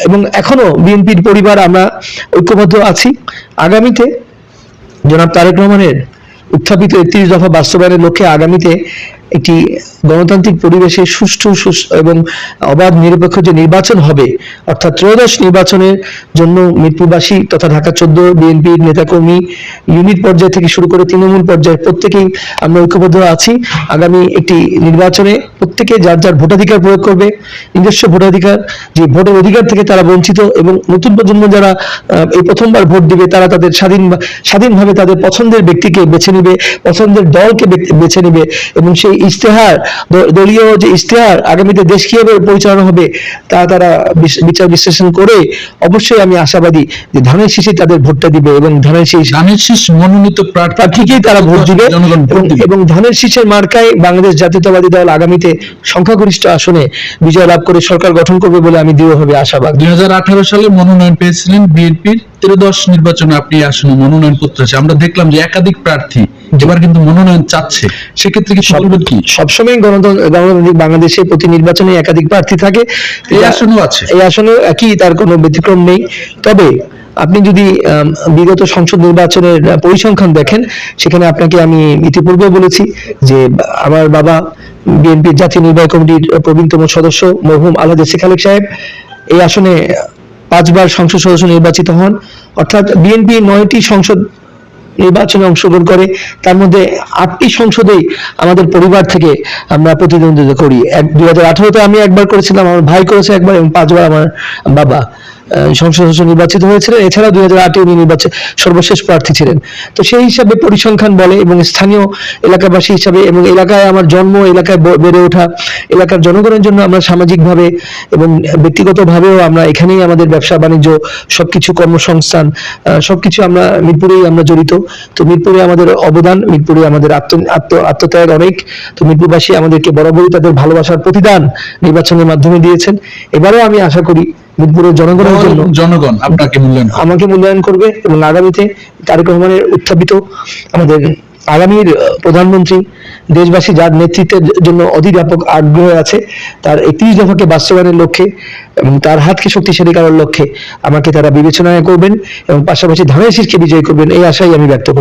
এবং এখনো বিএনপির পরিবার আমরা ঐক্যবদ্ধ আছি। আগামীতে জনাব তারেক রহমানের উত্থাপিত ৩১ দফা বাস্তবায়নের লক্ষ্যে আগামীতে একটি গণতান্ত্রিক পরিবেশে সুষ্ঠু এবং অবাধ নিরপেক্ষ যে নির্বাচন হবে, অর্থাৎ ত্রয়োদশ নির্বাচনের জন্য মিরপুরবাসী তথা ঢাকা ১৪ বিএনপির নেতাকর্মী ইউনিট পর্যায় থেকে শুরু করে তৃণমূল পর্যায়ে প্রত্যেকেই আমরা ঐক্যবদ্ধ আছি। আগামী একটি নির্বাচনে প্রত্যেকে যার যার ভোটাধিকার প্রয়োগ করবে, নিজস্ব ভোটাধিকার, যে ভোটের অধিকার থেকে তারা বঞ্চিত, এবং নতুন প্রজন্ম যারা এই প্রথমবার ভোট দিবে তারা তাদের স্বাধীনভাবে তাদের পছন্দের ব্যক্তিকে বেছে নিবে, পছন্দের দলকে বেছে নিবে, এবং সেই ইশতেহার, দলীয় যে ইশতেহার আগামীতে দেশ কিভাবে পরিচালনা হবে তা তারা বিচার বিশ্লেষণ করে অবশ্যই আমি আশাবাদী যে ধানের শীষে তাদের ভোটটা দিবে, এবং ধানের শীষ মনোনীত প্রার্থীকেই তারা ভোট দিবে, এবং ধানের শীষের মার্কায় বাংলাদেশ জাতীয়তাবাদী দল আগামীতে সংখ্যাগরিষ্ঠ আসনে বিজয় লাভ করে সরকার গঠন করবে বলে আমি দৃঢ়ভাবে আশাবাদী। 2018 সালে মনোনয়ন পেয়েছিলেন বিএনপির, ত্রয়োদশ নির্বাচনে আপনি আসলে মনোনয়ন পত্র আছে, আমরা দেখলাম যে একাধিক প্রার্থী এবার কিন্তু মনোনয়ন চাচ্ছে, সেক্ষেত্রে কি বলবেন? কি সবসময় গণতান্ত্রিক বাংলাদেশে প্রতি নির্বাচনে একাধিক প্রার্থী থাকে, এই আসনেও আছে, এই আসনেও একই, তার কোনো ব্যতিক্রম নেই। তবে আপনি যদি বিগত সংসদ নির্বাচনের পরিসংখ্যান দেখেন, সেখানে আপনাকে আমি ইতিপূর্বে বলেছি যে আমার বাবা বিএনপির জাতীয় নির্বাহী কমিটির প্রবীণতম সদস্য মরহুম আলহাজ শেখ খালেক সাহেব এই আসনে 5 বার সংসদ সদস্য নির্বাচিত হন, অর্থাৎ বিএনপি 9টি সংসদ নির্বাচনে অংশগ্রহণ করে, তার মধ্যে 8টি সংসদেই আমাদের পরিবার থেকে আমরা প্রতিদ্বন্দ্বিতা করি। 2018-তে আমি একবার করেছিলাম, আমার ভাই করেছে একবার, এবং 5 বার আমার বাবা সংসদ সদস্য নির্বাচিত হয়েছিলেন। এছাড়া 2008-এ উনি সর্বশেষ প্রার্থী ছিলেন। তো সেই হিসাবে পরিসংখ্যান বলে, এবং স্থানীয় এলাকাবাসী হিসাবে, এবং এলাকায় আমার জন্ম, এলাকায় বেড়ে ওঠা, এলাকার জনগণের জন্য আমরা সামাজিকভাবে এবং ব্যক্তিগতভাবেও আমরা এখানেই আমাদের ব্যবসা বাণিজ্য সবকিছু, কর্মসংস্থান সবকিছু আমরা মিরপুরেই আমরা জড়িত। তো মিরপুরে আমাদের অবদান, মিরপুরে আমাদের আত্মত্যাগ অনেক। তো মিরপুরবাসী আমাদেরকে বরাবরই তাদের ভালোবাসার প্রতিদান নির্বাচনের মাধ্যমে দিয়েছেন। এবারেও আমি আশা করি মিরপুরের জনগণ আমাকে মূল্যায়ন করবে, এবং আগামীতে তারেক রহমানের উত্থাপিত আমাদের আগামীর প্রধানমন্ত্রী, দেশবাসী যার নেতৃত্বের জন্য অধীর ব্যাপক আগ্রহ আছে, তার 31 দফাকে বাস্তবায়নের লক্ষ্যে এবং তার হাতকে শক্তিশালী করার লক্ষ্যে আমাকে তারা বিবেচনা করবেন, এবং পাশাপাশি ধানের শীষকে বিজয়ী করবেন, এই আশাই আমি ব্যক্ত করি।